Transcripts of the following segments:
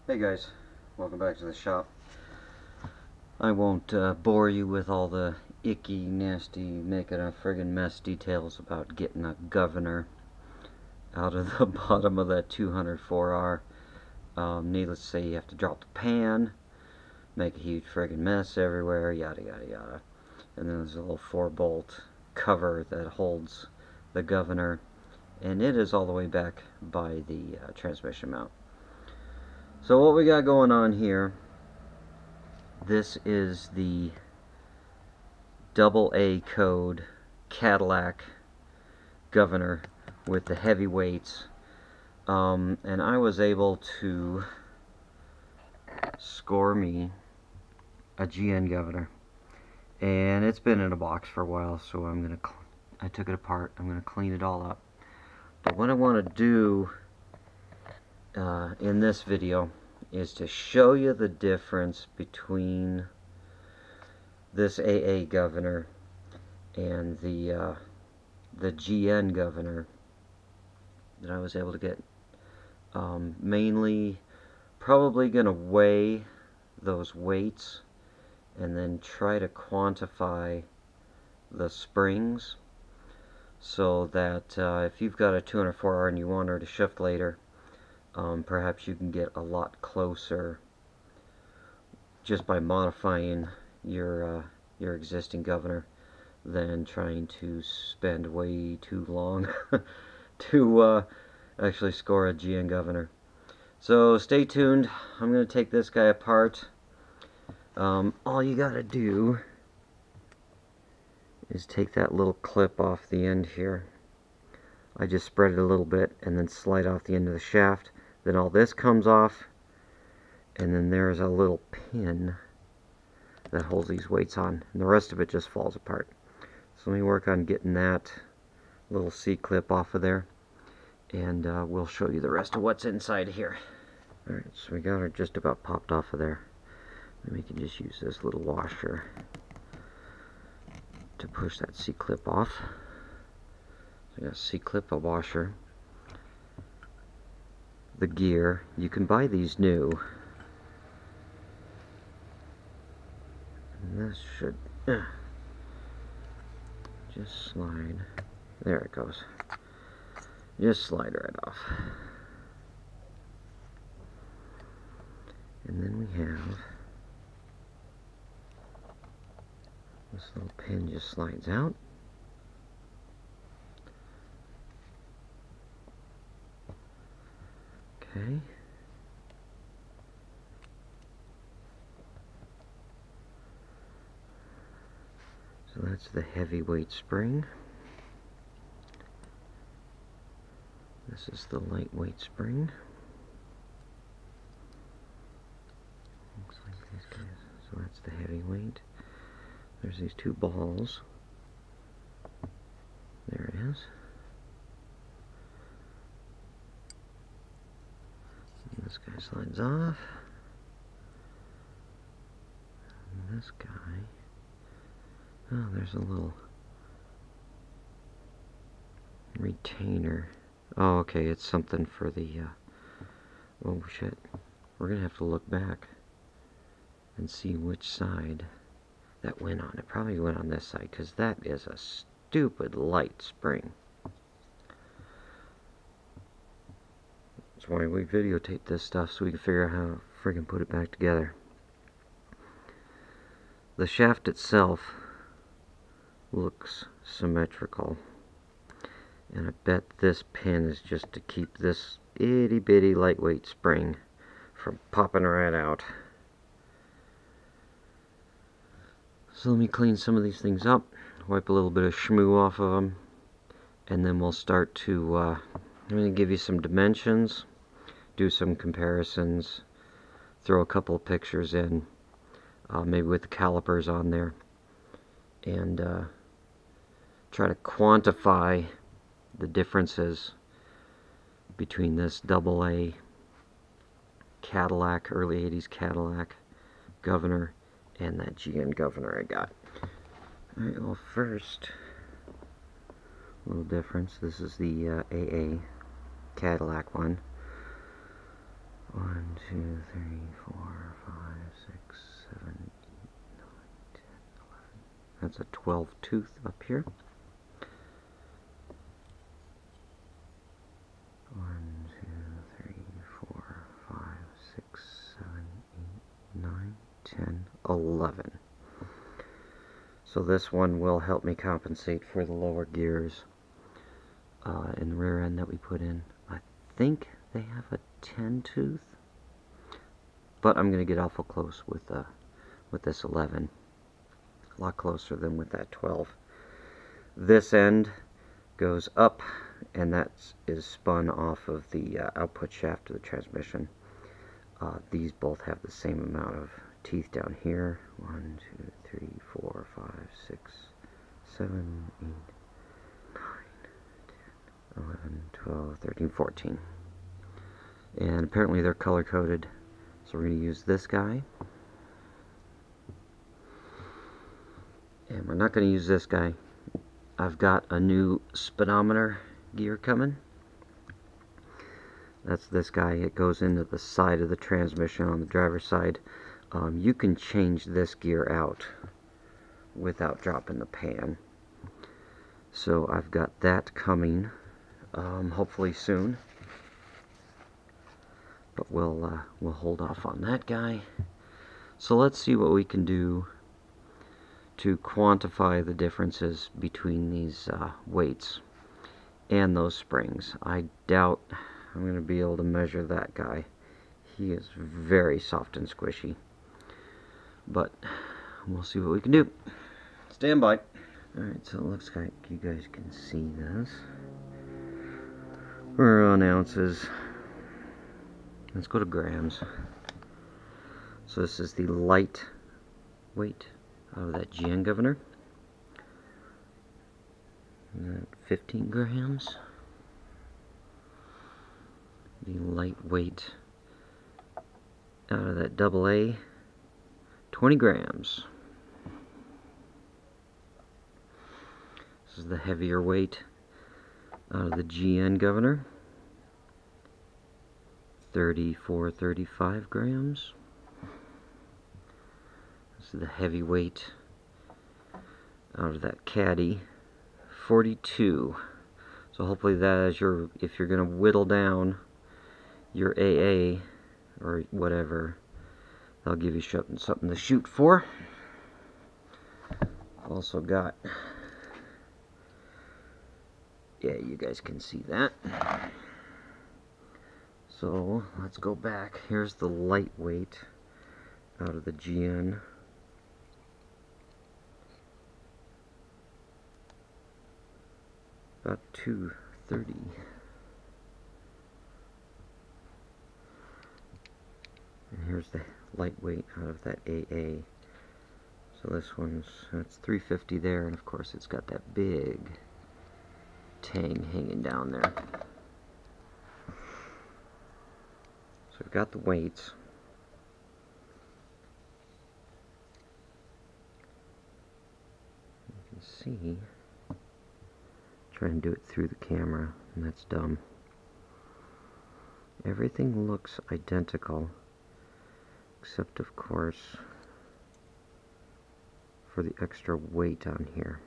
Hey guys, welcome back to the shop. I won't bore you with all the icky, nasty, making a friggin' mess details about getting a governor out of the bottom of that 200 4R. Needless to say, you have to drop the pan, make a huge friggin' mess everywhere, yada yada yada. And then there's a little 4-bolt cover that holds the governor, and it is all the way back by the transmission mount. So what we got going on here, this is the AA code Cadillac governor with the heavy weights, and I was able to score me a GN governor, and it's been in a box for a while, so I took it apart. I'm gonna clean it all up. But what I want to do in this video is to show you the difference between this AA governor and the GN governor that I was able to get. Mainly probably gonna weigh those weights and then try to quantify the springs, so that if you've got a 204R and you want her to shift later, perhaps you can get a lot closer just by modifying your existing governor than trying to spend way too long to actually score a GN governor. So stay tuned. I'm going to take this guy apart. All you got to do is take that little clip off the end here. I just spread it a little bit and then slide off the end of the shaft. Then all this comes off, and then there's a little pin that holds these weights on, and the rest of it just falls apart. So let me work on getting that little C-clip off of there, and we'll show you the rest of what's inside here. Alright, so we got her just about popped off of there. Then we can just use this little washer to push that C-clip off. So we got a C-clip, a washer, the gear. You can buy these new. And this should just slide. There it goes. Just slide right off. And then we have this little pin just slides out. Okay. So that's the heavyweight spring. This is the lightweight spring. Looks like these guys. So that's the heavyweight. There's these two balls. There it is. And this guy slides off. And this guy. Oh, there's a little retainer. Oh, okay, it's something for the, oh shit. We're gonna have to look back and see which side that went on. It probably went on this side, because that is a stupid light spring. That's why we videotape this stuff, so we can figure out how to friggin' put it back together. The shaft itself looks symmetrical, and I bet this pin is just to keep this itty bitty lightweight spring from popping right out. So let me clean some of these things up, wipe a little bit of schmoo off of them, and then we'll start to I'm going to give you some dimensions, do some comparisons, throw a couple of pictures in, maybe with the calipers on there, and try to quantify the differences between this AA Cadillac, early 80s Cadillac governor and that GN governor I got. Alright, well, first, a little difference. This is the AA Cadillac one. 1, 2, 3, 4, 5, 6, 7, 8, 9, 10, 11. That's a 12 tooth up here. 1, 2, 3, 4, 5, 6, 7, 8, 9, 10, 11. So this one will help me compensate for the lower gears in the rear end that we put in. I think they have a 10 tooth, but I'm going to get awful close with this 11. A lot closer than with that 12. This end goes up, and that is spun off of the output shaft of the transmission. These both have the same amount of teeth down here. 1, 2, 3, 4, 5, 6, 7, 8, 9, 10, 11, 12, 13, 14. And apparently they're color coded. So we're going to use this guy. And we're not going to use this guy. I've got a new speedometer gear coming. That's this guy. It goes into the side of the transmission on the driver's side. You can change this gear out without dropping the pan. So I've got that coming, hopefully soon. But we'll hold off on that guy. So let's see what we can do to quantify the differences between these weights and those springs. I doubt I'm going to be able to measure that guy. He is very soft and squishy. But we'll see what we can do. Stand by. Alright, so it looks like you guys can see this. We're on ounces. Let's go to grams. So this is the light weight out of that GN governor. 15 grams. The lightweight out of that AA, 20 grams. This is the heavier weight out of the GN governor, 35 grams. This is the heavy weight out of that caddy, 42. So hopefully that is if you're going to whittle down your AA or whatever, that'll give you something to shoot for. Also got, yeah, you guys can see that. So let's go back. Here's the lightweight out of the GN. About 230. And here's the lightweight out of that AA. So this that's 350 there, and of course it's got that big tang hanging down there. So I've got the weights. You can see, try and do it through the camera, and that's dumb. Everything looks identical, except of course for the extra weight on here.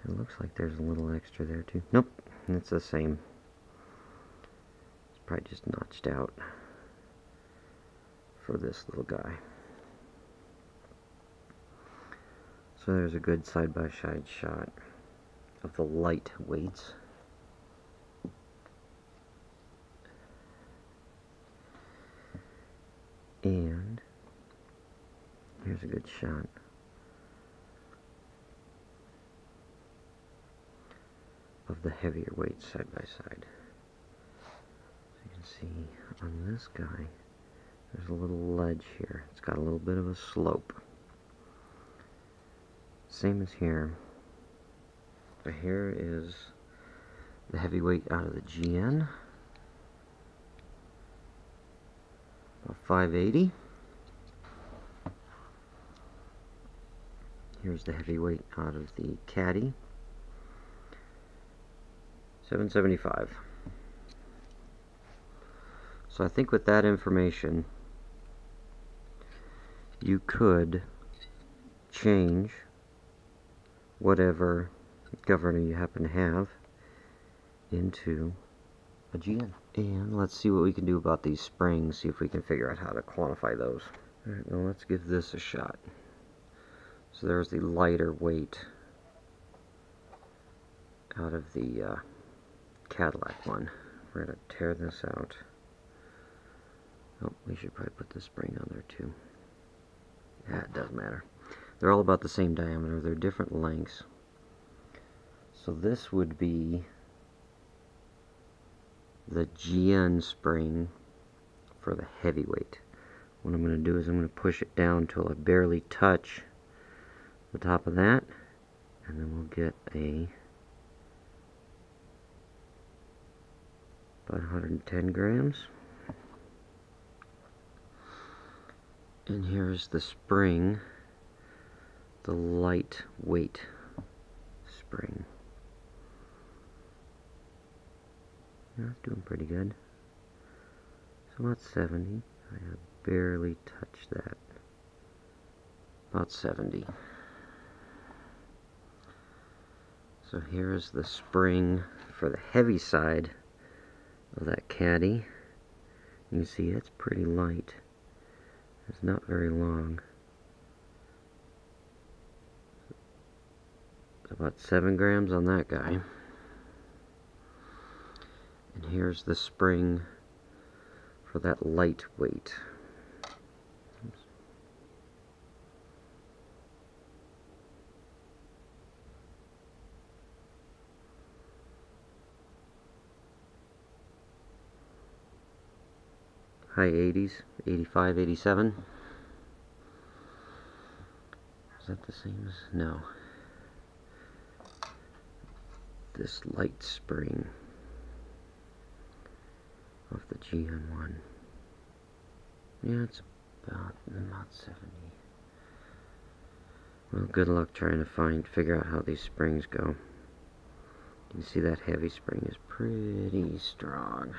It looks like there's a little extra there too. Nope, it's the same. It's probably just notched out for this little guy. So there's a good side-by-side shot of the light weights. And here's a good shot of the heavier weights side by side. So you can see on this guy, there's a little ledge here. It's got a little bit of a slope. Same as here. But here is the heavyweight out of the GN. About 580. Here's the heavyweight out of the caddy. 775. So I think with that information, you could change whatever governor you happen to have into a GN. And let's see what we can do about these springs, see if we can figure out how to quantify those. Alright, well, let's give this a shot. So there's the lighter weight out of the Cadillac one. We're going to tear this out. Oh, we should probably put the spring on there too. Yeah, it doesn't matter. They're all about the same diameter. They're different lengths. So this would be the GN spring for the heavyweight. What I'm going to do is I'm going to push it down until I barely touch the top of that, and then we'll get about 110 grams. And here's the spring, the lightweight spring. Yeah, it's doing pretty good. So about 70. I have barely touched that. About 70. So here is the spring for the heavy side of that caddy. You can see it's pretty light. It's not very long. It's about 7 grams on that guy. And here's the spring for that lightweight. Oops. High 80s, 85, 87. Is that the same as? No. This light spring of the GN1. Yeah, it's about 70. Well, good luck trying to figure out how these springs go. You can see that heavy spring is pretty strong.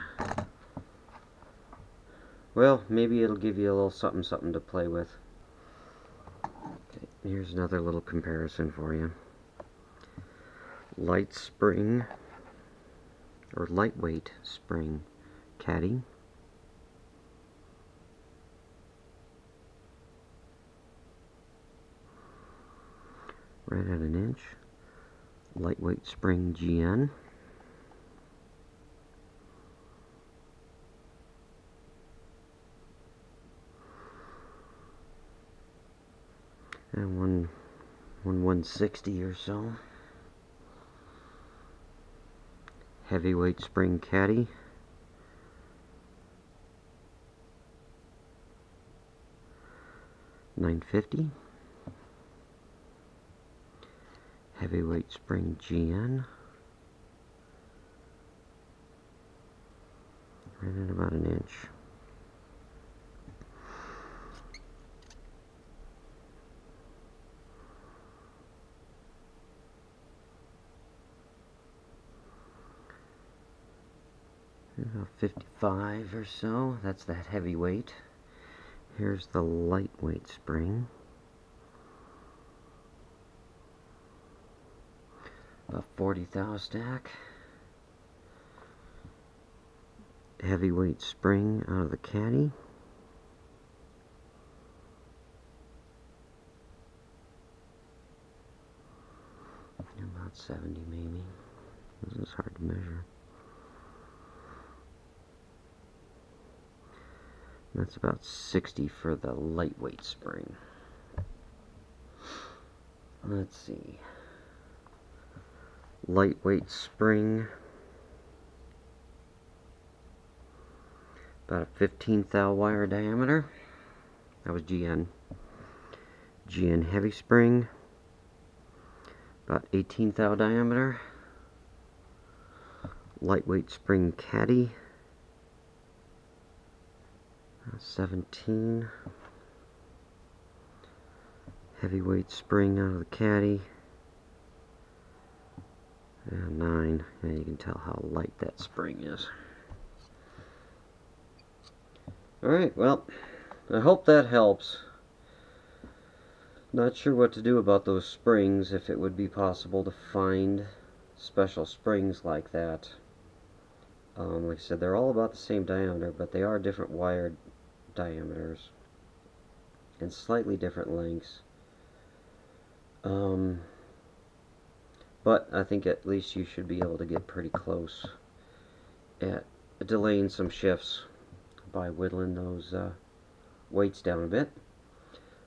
Well, maybe it'll give you a little something to play with. Okay, here's another little comparison for you. Light spring, or lightweight spring caddy. Right at an inch. Lightweight spring GN. And one 160 or so. Heavyweight spring caddy. $9.50. Heavyweight spring GN. Right at about an inch. About 55 or so. That's that heavyweight. Here's the lightweight spring. About 40 thou stack. Heavyweight spring out of the caddy. About 70 maybe. This is hard to measure. That's about 60 for the lightweight spring. Let's see. Lightweight spring. About a 15 thou wire diameter. That was GN. GN heavy spring. About 18 thou diameter. Lightweight spring caddy. 17. Heavyweight spring out of the caddy. And 9. And you can tell how light that spring is. Alright, well, I hope that helps. Not sure what to do about those springs, if it would be possible to find special springs like that. Like I said, they're all about the same diameter, but they are different wire diameters and slightly different lengths. But I think at least you should be able to get pretty close at delaying some shifts by whittling those weights down a bit.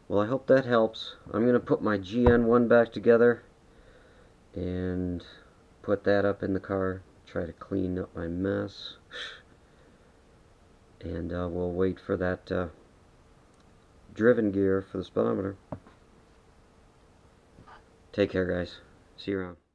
Well, I hope that helps. I'm going to put my GN1 back together and put that up in the car, try to clean up my mess, and we'll wait for that driven gear for the speedometer. Take care, guys. See you around.